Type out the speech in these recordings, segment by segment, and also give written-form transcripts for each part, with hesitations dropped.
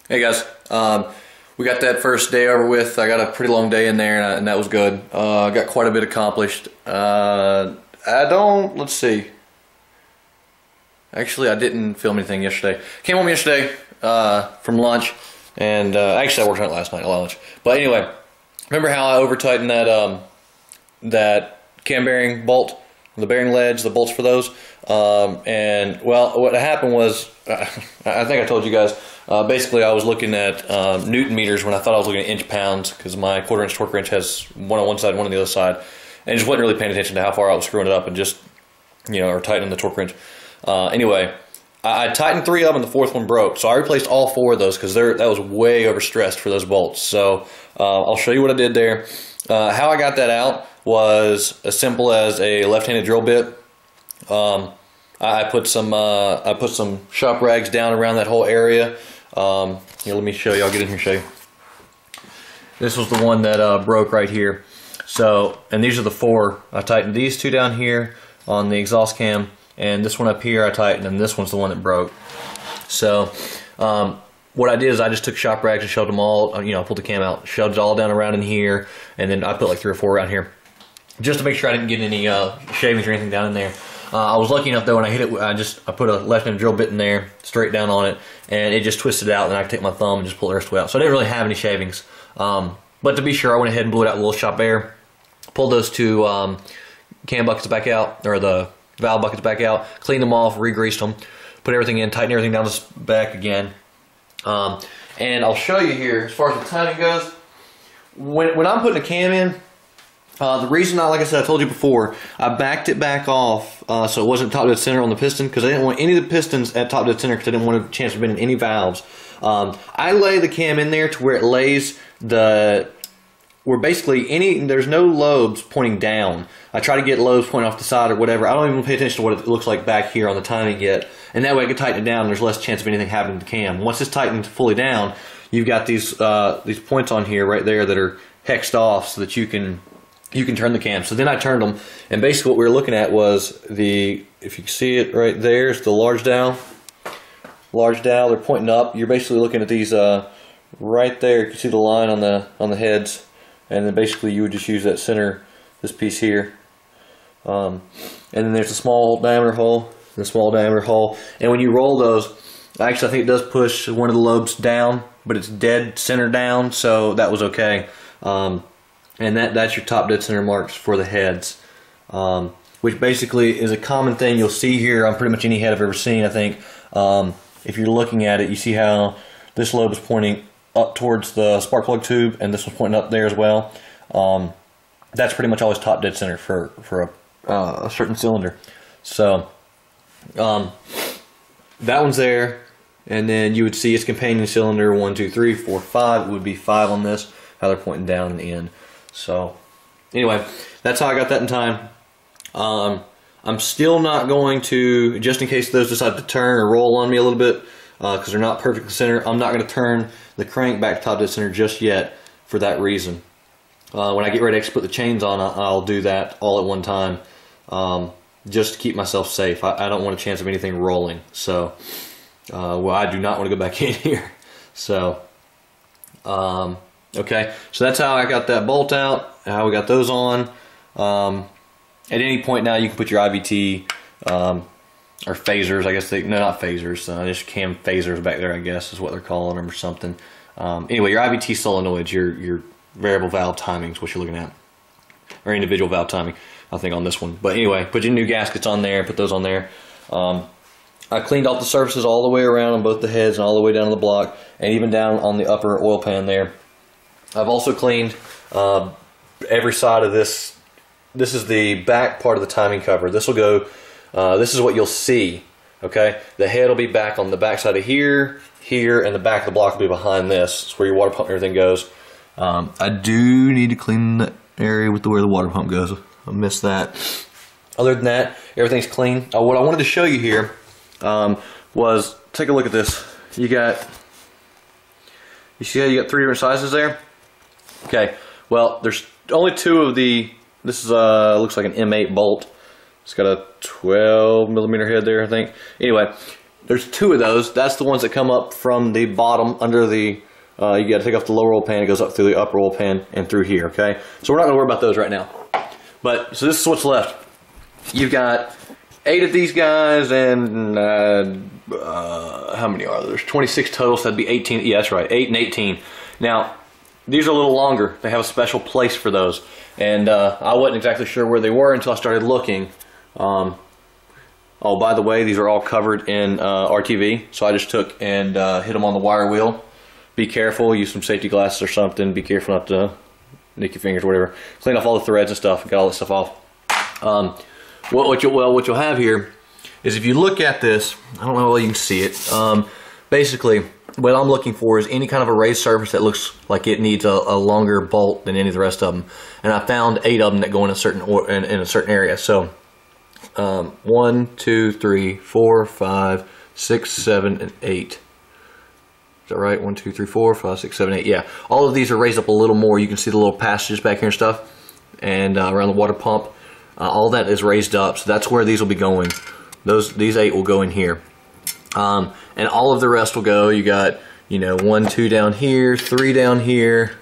Hey guys, we got that first day over with. I got a pretty long day in there, and that was good. I got quite a bit accomplished. Let's see. Actually, I didn't film anything yesterday. Came home yesterday from lunch, and actually I worked on it last night at lunch. But anyway, remember how I over tightened that cam bearing bolt, the bearing ledge, the bolts for those? And well, what happened was, I think I told you guys, basically I was looking at Newton meters when I thought I was looking at inch pounds, because my 1/4 inch torque wrench has one on one side, one on the other side, and just wasn't really paying attention to how far I was screwing it up and just, or tightening the torque wrench. Anyway, I tightened 3 of them and the 4th one broke, so I replaced all 4 of those because that was way overstressed for those bolts. So I'll show you what I did there. How I got that out was as simple as a left-handed drill bit. I put some shop rags down around that whole area. Here, let me show you. I'll get in here and show you. This was the one that broke right here. So, and these are the 4. I tightened these 2 down here on the exhaust cam, and this one up here I tightened, and this one's the one that broke. So, what I did is I just took shop rags and shoved them all. I pulled the cam out, shoved it all down around in here, and then I put like 3 or 4 around here, just to make sure I didn't get any shavings or anything down in there. I was lucky enough though, when I hit it, I put a left-handed drill bit in there, straight down on it, and it just twisted out, and then I could take my thumb and just pull the rest of it out. So I didn't really have any shavings. But to be sure, I went ahead and blew it out with a little shop air, pulled those 2 cam buckets back out, or the valve buckets back out, cleaned them off, re-greased them, put everything in, tightened everything down the back again. And I'll show you here, as far as the timing goes, when I'm putting a cam in, the reason like I said, I told you before, I backed it back off so it wasn't top dead center on the piston, because I didn't want any of the pistons at top dead center, because I didn't want a chance of being in any valves. I lay the cam in there to where it lays where basically there's no lobes pointing down. I try to get lobes pointing off the side or whatever. I don't even pay attention to what it looks like back here on the timing yet, and that way I can tighten it down and there's less chance of anything happening to the cam. Once it's tightened fully down, you've got these points on here right there that are hexed off so that you can turn the cam. So then I turned them, and basically what we were looking at was if you can see it right there, it's the large dowel. Large dowel, they're pointing up. You're basically looking at these right there. You can see the line on the heads, and then basically you would just use that center, this piece here. And then there's a small diameter hole, and a small diameter hole. And when you roll those, actually I think it does push one of the lobes down, but it's dead center down, so that was okay. And that's your top dead center marks for the heads, which basically is a common thing you'll see here on pretty much any head I've ever seen, I think. If you're looking at it, you see how this lobe is pointing up towards the spark plug tube, and this one's pointing up there as well. That's pretty much always top dead center for a certain cylinder. So that one's there, and then you would see its companion cylinder 1, 2, 3, 4, 5. It would be 5 on this, how they're pointing down in the end. So anyway, that's how I got that in time. I'm still not going to, just in case those decide to turn or roll on me a little bit, because they're not perfectly center, I'm not going to turn the crank back top dead center just yet for that reason. When I get ready to put the chains on, I'll do that all at one time, just to keep myself safe. I don't want a chance of anything rolling. So, well, I do not want to go back in here. So, okay, so that's how I got that bolt out, how we got those on. At any point now you can put your IVT or phasers, I guess no, not phasers, just cam phasers back there, I guess is what they're calling them, or something. Anyway, your IVT solenoids, your variable valve timing is what you're looking at, or individual valve timing, I think, on this one. But anyway, put your new gaskets on there, put those on there. I cleaned off the surfaces all the way around on both the heads and all the way down to the block, and even down on the upper oil pan there. I've also cleaned every side of this. This is the back part of the timing cover. This will go, this is what you'll see, okay? The head will be back on the back side of here, and the back of the block will be behind this. It's where your water pump and everything goes. I do need to clean the area with where the water pump goes. I missed that. Other than that, everything's clean. What I wanted to show you here was, take a look at this. You see how you got 3 different sizes there? Okay, well, there's only 2 of the, this is looks like an M8 bolt. It's got a 12mm head there, I think. Anyway, there's two of those. That's the ones that come up from the bottom under the, you got to take off the lower oil pan. It goes up through the upper oil pan and through here, okay? So we're not going to worry about those right now. But, so this is what's left. You've got 8 of these guys and, how many are there? There's 26 total, so that'd be 18. Yeah, that's right, 8 and 18. Now, these are a little longer. They have a special place for those. And I wasn't exactly sure where they were until I started looking. Oh, by the way, these are all covered in RTV. So I just took and hit them on the wire wheel. Be careful, use some safety glasses or something. Be careful not to nick your fingers or whatever. Clean off all the threads and stuff. Got all this stuff off. What you'll have here is, if you look at this, I don't know how you can see it. Basically, what I'm looking for is any kind of a raised surface that looks like it needs a longer bolt than any of the rest of them. And I found 8 of them that go in a certain in a certain area. So 1, 2, 3, 4, 5, 6, 7, and 8. Is that right? 1, 2, 3, 4, 5, 6, 7, 8. Yeah. All of these are raised up a little more. You can see the little passages back here and stuff. And around the water pump. All that is raised up. So that's where these will be going. These 8 will go in here. And all of the rest will go. You got, 1, 2 down here, 3 down here.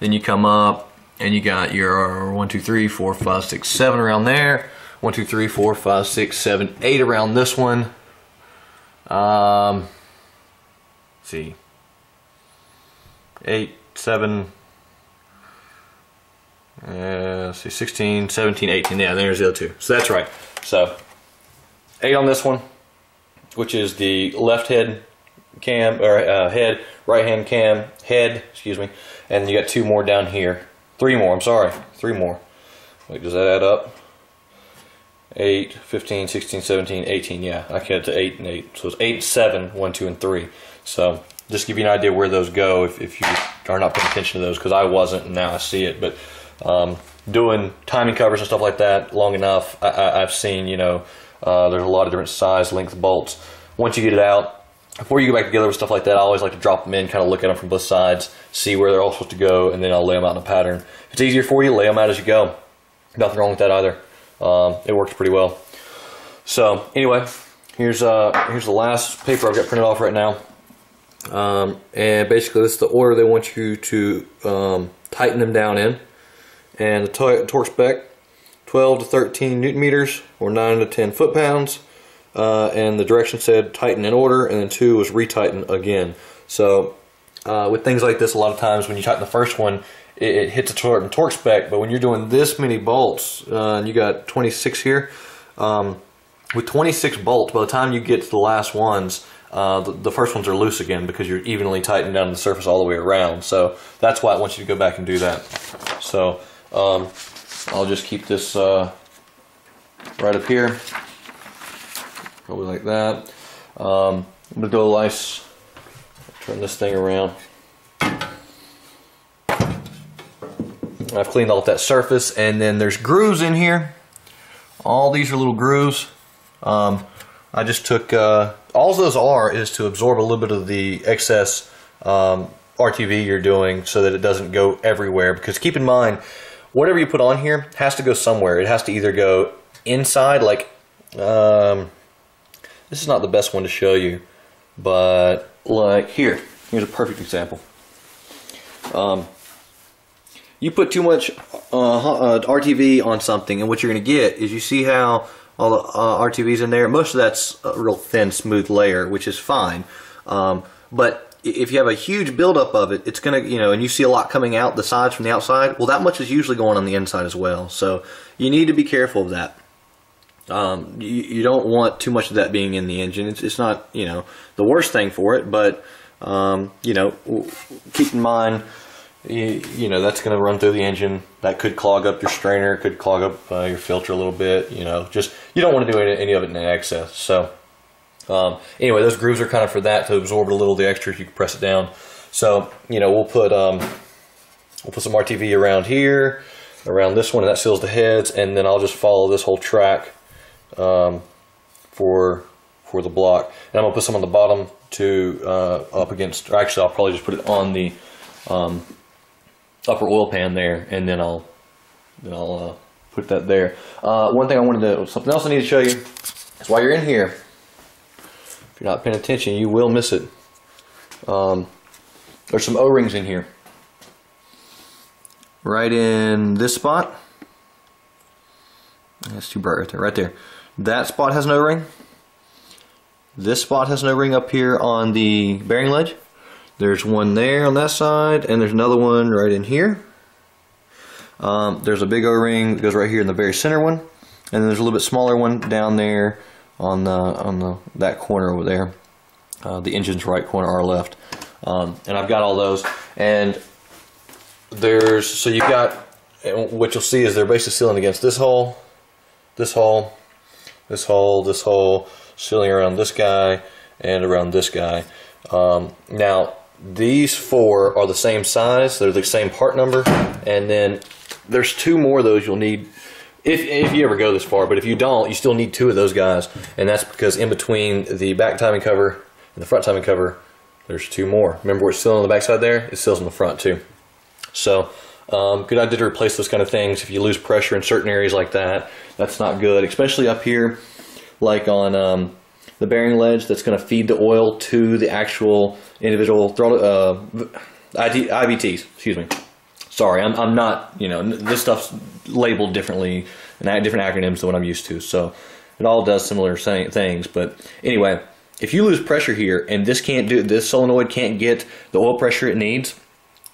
Then you come up and you got your 1, 2, 3, 4, 5, 6, 7 around there. 1, 2, 3, 4, 5, 6, 7, 8 around this one. Let's see. 8, 7, let's see, 16, 17, 18. Yeah, there's the other 2. So that's right. So 8 on this one, which is the left head cam, or head, right hand cam, head, excuse me. And you got 2 more down here. 3 more, I'm sorry. 3 more. Wait, does that add up? 8, 15, 16, 17, 18. Yeah, I counted to 8 and 8. So it's 8, 7, 1, 2, and 3. So just give you an idea where those go if you are not paying attention to those, because I wasn't and now I see it. But doing timing covers and stuff like that long enough, I've seen, there's a lot of different size, length bolts. Once you get it out, before you go back together with stuff like that, I always like to drop them in, kind of look at them from both sides, see where they're all supposed to go, and then I'll lay them out in a pattern. If it's easier for you, lay them out as you go. Nothing wrong with that either. It works pretty well. So anyway, here's the last paper I've got printed off right now. And basically this is the order they want you to tighten them down in. And the torque spec, 12 to 13 Newton meters or 9 to 10 foot-pounds. And the direction said tighten in order, and then 2 was retighten again. So with things like this, a lot of times when you tighten the first one, it hits a torque spec, but when you're doing this many bolts, and you got 26 here, with 26 bolts, by the time you get to the last ones, the first ones are loose again because you're evenly tightened down the surface all the way around. So that's why I want you to go back and do that. So I'll just keep this right up here, probably like that. I'm gonna do a nice, turn this thing around. I've cleaned off that surface, and then there's grooves in here. All these are little grooves. I just took, all those are is to absorb a little bit of the excess RTV you're doing so that it doesn't go everywhere. Because keep in mind, whatever you put on here has to go somewhere. It has to either go inside, like, this is not the best one to show you, but like here's a perfect example. You put too much RTV on something, and what you're going to get is, you see how all the RTV's in there? Most of that's a real thin, smooth layer, which is fine. But if you have a huge buildup of it, it's going to, and you see a lot coming out the sides from the outside, well, that much is usually going on the inside as well. So you need to be careful of that. You don't want too much of that being in the engine. It's not, the worst thing for it, but, keep in mind, that's going to run through the engine. That could clog up your strainer, could clog up your filter a little bit. Just you don't want to do any of it in excess. So anyway, those grooves are kind of for that, to absorb a little of the extra. You can press it down. So we'll put some RTV around here, around this one, and that seals the heads. And then I'll just follow this whole track for the block. And I'm gonna put some on the bottom to up against. Or actually, I'll probably just put it on the upper oil pan there, and then I'll put that there. One thing something else I need to show you is, while you're in here, If you're not paying attention, you will miss it. There's some O-rings in here. Right in this spot. That's too bright right there. Right there. That spot has an O-ring. This spot has an O-ring up here on the bearing ledge. There's one there on that side, and there's another one right in here. There's a big O-ring that goes right here in the very center one, and then there's a little bit smaller one down there on that corner over there. The engine's right corner, our left. And I've got all those, and so you've got, what you'll see is they're basically sealing against this hole, this hole, this hole, this hole, sealing around this guy and around this guy. Now these four are the same size, they're the same part number, and then there's two more of those you'll need if you ever go this far, but if you don't, you still need two of those guys, and that's because in between the back timing cover and the front timing cover, there's two more. Remember where it's sealing on the back side there? It seals on the front too. So good idea to replace those kind of things. If you lose pressure in certain areas like that, that's not good, especially up here like on the bearing ledge that's going to feed the oil to the actual individual throttle IBTs. Excuse me. Sorry, I'm not, you know, this stuff's labeled differently and different acronyms than what I'm used to. So it all does similar things. But anyway, if you lose pressure here and this solenoid can't get the oil pressure it needs,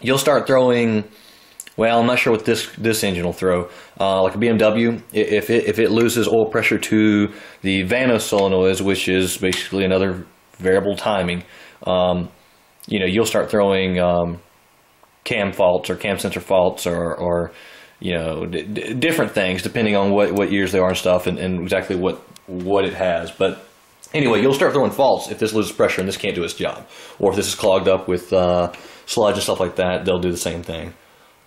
you'll start throwing. Well, I'm not sure what this engine will throw. Like a BMW, if it loses oil pressure to the Vanos solenoids, which is basically another variable timing, you know, you'll start throwing cam faults or cam sensor faults or you know, different things depending on what years they are and stuff, and exactly what it has. But anyway, you'll start throwing faults if this loses pressure and this can't do its job, or if this is clogged up with sludge and stuff like that. They'll do the same thing.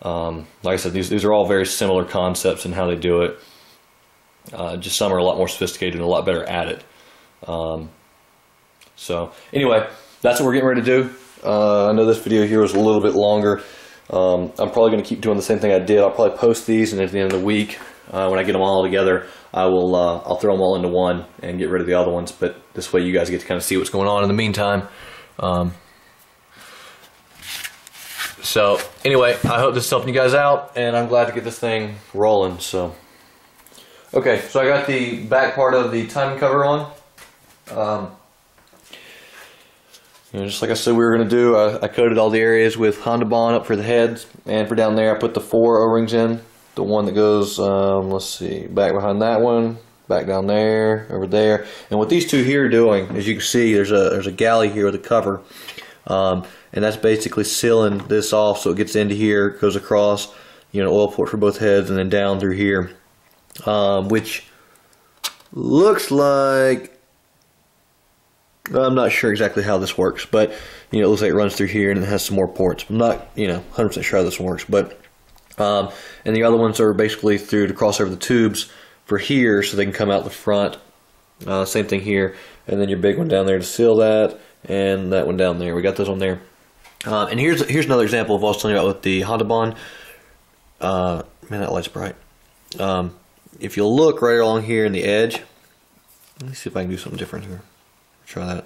Like I said, these are all very similar concepts in how they do it. Just some are a lot more sophisticated and a lot better at it. So anyway, that's what we're getting ready to do. I know this video here was a little bit longer. I'm probably going to keep doing the same thing I did. I'll probably post these, and at the end of the week, when I get them all together, I'll throw them all into one and get rid of the other ones. But this way, you guys get to kind of see what's going on in the meantime. So anyway, I hope this is helping you guys out, and I'm glad to get this thing rolling. So okay, so I got the back part of the timing cover on. You know, just like I said we were going to do, I coated all the areas with Honda Bond up for the heads, and for down there I put the 4 O-rings in. The one that goes, let's see, back behind that one, back down there, over there. And what these two here are doing, as you can see, there's a galley here with a cover, and that's basically sealing this off so it gets into here, goes across, you know, oil port for both heads, and then down through here, which looks like, I'm not sure exactly how this works, but you know, it looks like it runs through here and it has some more ports. I'm not, you know, 100% sure how this works, but and the other ones are basically through to cross over the tubes for here so they can come out the front. Same thing here, and then your big one down there to seal that, and that one down there. We got those on there. And here's another example of what I was telling you about with the Honda Bond. Man, that light's bright. If you'll look right along here in the edge, let me see if I can do something different here. Try that.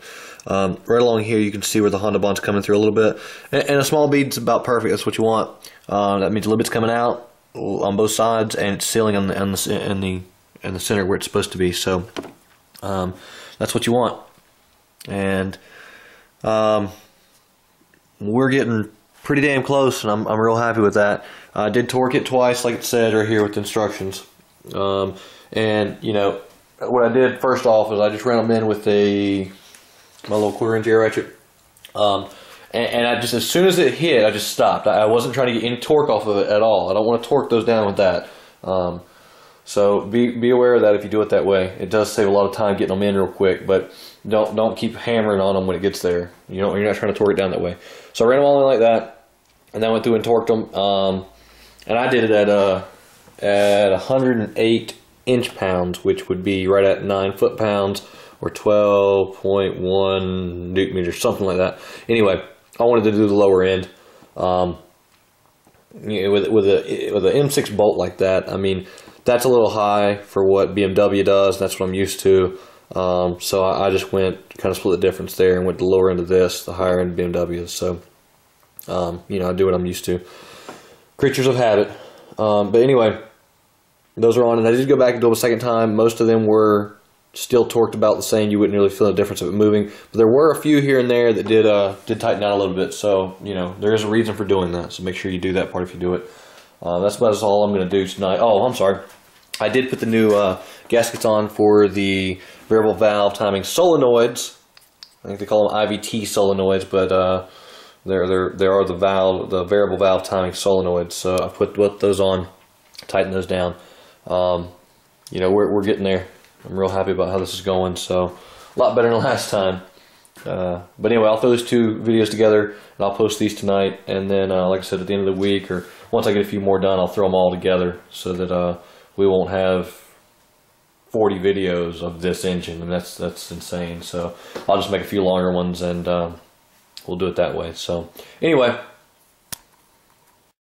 Right along here, you can see where the Honda Bond's coming through a little bit, and a small bead's about perfect. That's what you want. That means a little bit's coming out on both sides, and it's sealing in the center where it's supposed to be. So that's what you want, and we're getting pretty damn close, and I'm real happy with that. I did torque it twice, like it said right here with the instructions, and you know. What I did first off is I just ran them in with my little quarter-inch air ratchet, and I just, as soon as it hit, I just stopped. I wasn't trying to get any torque off of it at all. I don't want to torque those down with that. So be aware of that if you do it that way. It does save a lot of time getting them in real quick, but don't keep hammering on them when it gets there. You're not trying to torque it down that way. So I ran them all in like that, and then went through and torqued them. And I did it at 108 inch-pounds, which would be right at 9 foot-pounds or 12.1 newton meters, something like that. Anyway, I wanted to do the lower end. With an M6 bolt like that, I mean, that's a little high for what BMW does. That's what I'm used to. So I just went, kind of split the difference there and went to the lower end of this, the higher end BMWs. So, you know, I do what I'm used to. Creatures of habit. But anyway, those are on, and I did go back and do them a second time. Most of them were still torqued about the same. You wouldn't really feel the difference of it moving. But there were a few here and there that did tighten out a little bit. So, you know, there is a reason for doing that. So make sure you do that part if you do it. That's about all I'm going to do tonight. Oh, I'm sorry. I did put the new gaskets on for the variable valve timing solenoids. I think they call them IVT solenoids, but they are the variable valve timing solenoids. So I put those on, tighten those down. You know, we're getting there. I'm real happy about how this is going. So a lot better than last time. But anyway, I'll throw those two videos together and I'll post these tonight. And then, like I said, at the end of the week or once I get a few more done, I'll throw them all together so that we won't have 40 videos of this engine, and that's insane. So I'll just make a few longer ones and we'll do it that way. So anyway,